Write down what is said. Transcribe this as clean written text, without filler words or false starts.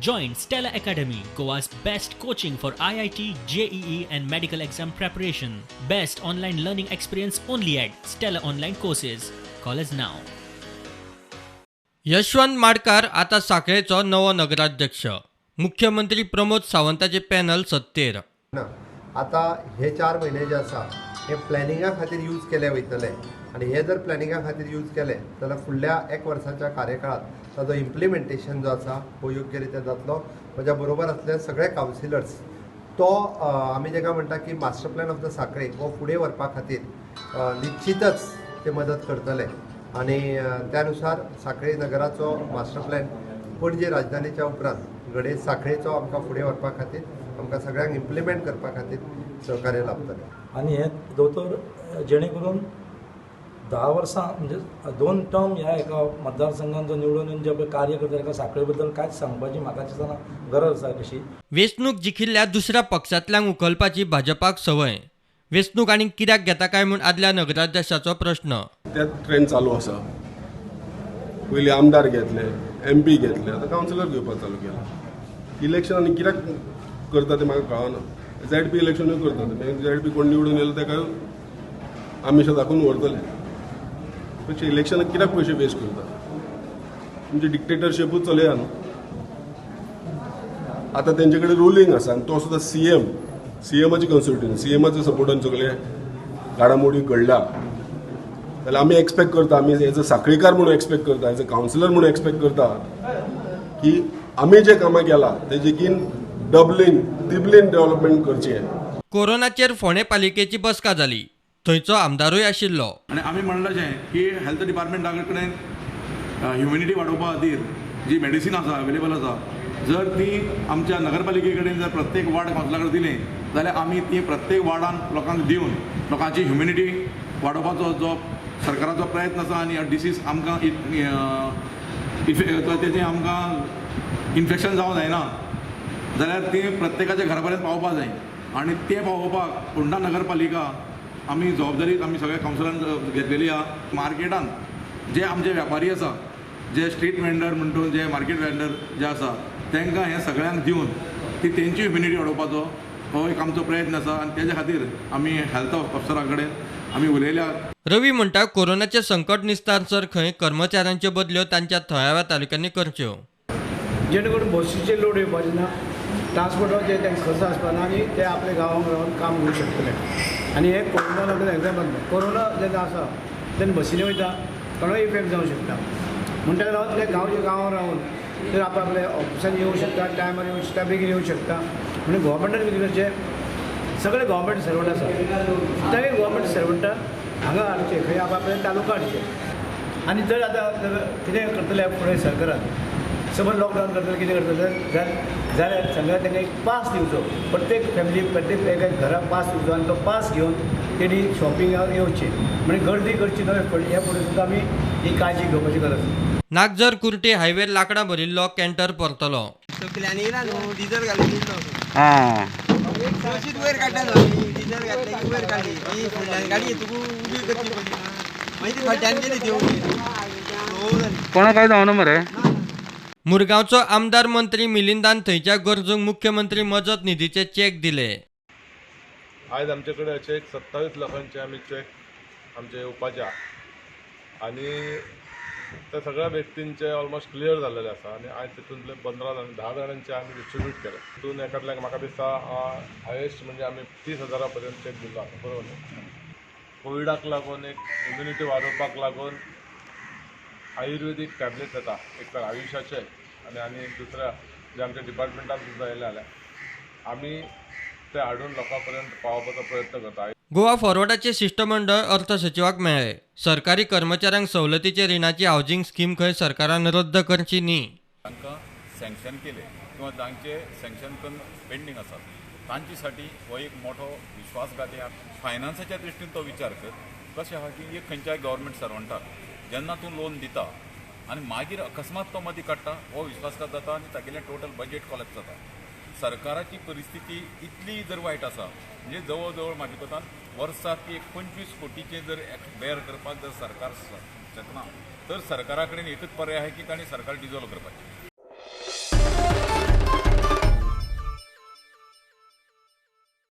Join Stella Academy, Goa's best coaching for IIT, JEE and medical exam preparation. Best online learning experience only at Stella Online Courses. Call us now. Yashwant Madkar आता साखळेचो नवो नगराध्यक्ष. मुख्यमंत्री Pramod सावंताचे panel सत्तेर. आता हे 4 महिने जे आसा हे प्लॅनिंगा खातीर यूज केले वयतले आणि हे जर प्लॅनिंगा खातीर यूज केले जाल्यार फुडल्या 1 वर्साच्या कार्यकाळात ताजो इम्प्लिमेंटेशन जो आसा हो योग्य रित्या जातलो. म्हज्या बरोबर असले सगळे कावन्सिलर्स तो आमी जेका म्हणटा की मास्टर प्लॅन ऑफ द साखळे हो फुडें व्हरपा खातीर निश्चितच ते मदत करतले आणि त्यानुसार साखळे नगराचो मास्टर प्लॅन पणजे राजधानीच्या उपरांत घडये साखळेचो आमकां फुडें व्हरपा खातीर आमकां सगळ्यांक इम्प्लिमेंट करपा खातीर सहकार्य लाभतलें. आणि हे दोतोर जेणे करून 10 वर्सां म्हणजे 2 टर्म ह्या एका मतदारसंघात जो निवडून येवन जे पळय कार्य करता एका साखळे बद्दल कांयच सांगपाची म्हाका दिसना गरज आसा कशी. वेंचणूक जिखिल्ल्या दुसऱ्या पक्षांतल्यान उखलपाची भाजपाक संवय. वेंचणूक आनी कित्याक घेता काय म्हूण आदल्या नगराध्यक्षाचो प्रश्न. ते ट्रेंड चालू आसा. पयलीं आमदार घेतले, MP घेतले, आतां कावन्सिलर घेवपाक चालू केला. इलेक्शन आनी कित्याक करता ते म्हाका कळना. ZP इलेक्शनूय करता ZP कोण निवडून येयलो तेका आमिशां दाखोवन व्हरतले. पयशे इलेक्शनाक कित्याक पयशे वेस्ट करता. म्हणजे डिक्टेटरशिपूच चलया न्हू. आतां तेंचे कडेन रुलींग आसा आनी तो सुद्दां CMची कन्स्टिट्युएन्सी CMच्या सपोर्टान सगळे घडामोडी घडल्या जाल्यार आमी एक्सपेक्ट करता, आमी एज अ साखळीकार म्हणून एक्सपेक्ट करता, एज अ कावन्सिलर म्हणून एक्सपेक्ट करता की आमी जे कामां केला तेजेकीन डबलीन तिबलीन डेव्हलपमेंट करचें. कोरोनाचेर फोंडे पालिकेची बसका जाली. थंयचो आमदारूय आशिल्लो. आनी आमी म्हणलें की हेल्थ डिपार्टमेंटा कडेन ह्युमिनिटी वाडोवपा खातीर जी मेडिसीन आसा अवेलेबल आसा जर ती आमच्या नगरपालिके कडेन जर प्रत्येक वार्ड कावन्सिलराक दिली जाल्यार आमी ती प्रत्येक वार्डान लोकांक दिवन लोकांची ह्युमिनिटी वाडोवपाचो जो सरकाराचो प्रयत्न आसा आनी डिसीज आमकां तेजें आमकां इन्फेक्शन जावं जायना जाल्यार ती प्रत्येकाच्या घरा पर्यंत पावोवपा जाय आनी तें पावोवपाक फोंडा नगरपालिका आमी जबाबदारी आमी सगळ्या कावन्सिलरान घेतलेली आहा. मार्केटान जे आमचे व्यापारी आसा, जे स्ट्रीट वेंडर म्हणटा जे मार्केट वेंडर जे आसा तांकां हें सगळ्यांक दिवन ती तेंची इम्युनिटी वाडोवपाचो हो एक आमचो प्रयत्न आसा आनी तेज्या खातीर आमी हेल्थ ऑफिसरा कडेन आमी उलयल्या. रवी म्हणटा कोरोनाचे संकट निस्तारसर खंय कर्मचाऱ्यांच्यो बदल्यो तांच्या थळाव्या तालुक्यांनी करच्यो. जेणे करून बसीचे लोड येवपाचे ना, ट्रान्सपोर्टाचे तांकां खर्च आसपाना आनी ते आपल्या गांवांत रावन काम करूंक शकतले. आनी हे कोरोना लागून एग्जाम्पल कोरोना जेन्ना आसा तेन्ना बसींनी वयता थोडो इफेक्ट जावंक शकता. म्हणटकीर रावन ते गांवच्या गांवांत रावन तर आपल्या ऑफिसान येवंक शकता, टायमार येवंक शकता, बेगीन येवंक शकता. म्हणजे गोवोरमेंटान कितें करचें सगळे गोवोरमेंट सर्वंट आसा ते गोवोरमेंट सर्वंटान हांगा हाडचे खंय आपल्या तालुका हाडचे. आनी जर आतां कितें करतले फुडें सरकारान समज लॉकडावन करतले कितें करतले जाल्यार सगळ्यांक तांकां एक पास दिवचो. प्रत्येक फॅमिली प्रत्येक एका घराक पास दिवचो आनी तो पास घेवन तेणी शॉपिंगाक येवचें. म्हणजे गर्दी करची न्हय. हे फुडें सुद्दां आमी ही काळजी घेवपाची गरज. नागजर कुर्टी हायवेर लाकडां भरिल्लो कॅन्टर परतलो. तकल्यांनी येयला न्हू डिझल घालून दिलो सशीत वयर काडटा न्हू आमी डिझल घातले की वयर काडली ती फुडल्यान गाडी तुका उबी करची पडली ना मागीर ती खड्ड्यान गेली ती कोणा काय जावना मरे. मुरगांवचो आमदार मंत्री मिलिंदान थंयच्या गरजूंक मुख्यमंत्री मजत निधीचे चेक दिले. आज आमचे कडेन चेक 27 लाखांचे आमी चेक आमचे येवपाचे आनी त्या सगळ्या व्यक्तींचे ऑलमोस्ट क्लियर जाल्लेले आसा आनी आयज तितूंतले 15 जाण 10 जाणांचे आमी डिस्ट्रिब्यूट केले. तितून एकातल्याक म्हाका दिसता हायेस्ट म्हणजे आमी 30,000 पर्यंत चेक दिलो आसा. बरोबर न्ही. कोविडाक लागून एक इम्युनिटी वाडोवपाक लागून आयुर्वेदीक टॅबलेट्स येता एक तर आयुशाचे आनी एक दुसऱ्या जे आमच्या डिपार्टमेंटान सुद्दां येयले जाल्यार आमी ते हाडून लोकां पर्यंत पावोवपाचो प्रयत्न करता. गोवा फॉरवर्डाचे शिष्टमंडळ अर्थ सचिवाक मेळ्ळे. सरकारी कर्मचाऱ्यांक सवलतीचे रिणाची हावजींग स्कीम खंय सरकारान रद्द करची न्ही. तांकां सँक्शन केले किंवा तांचे सँक्शन करून पेंडींग आसात तांचे साठी हो एक मोठो विश्वासघाती आहा. फायनान्साच्या दृश्टीन तो विचार कर कशें आहा की एक खंयच्याय गव्हर्मेंट सर्वंटाक जेन्ना तूं लोन दिता आनी मागीर अकस्मात तो मदीं काडटा हो विश्वासघात जाता आनी तागेलें टोटल बजेट कॉलेक्ट जाता. सरकाराची परिस्थिती इतली जर वायट आसा म्हणजे जवळ जवळ म्हाज्या कोतान वर्साक एक 25 कोटीचे जर बेर करपाक जर सरकार शकना तर सरकारा कडेन एकच पर्याय आहे की ताणें सरकार डिजॉल्व करपाचें.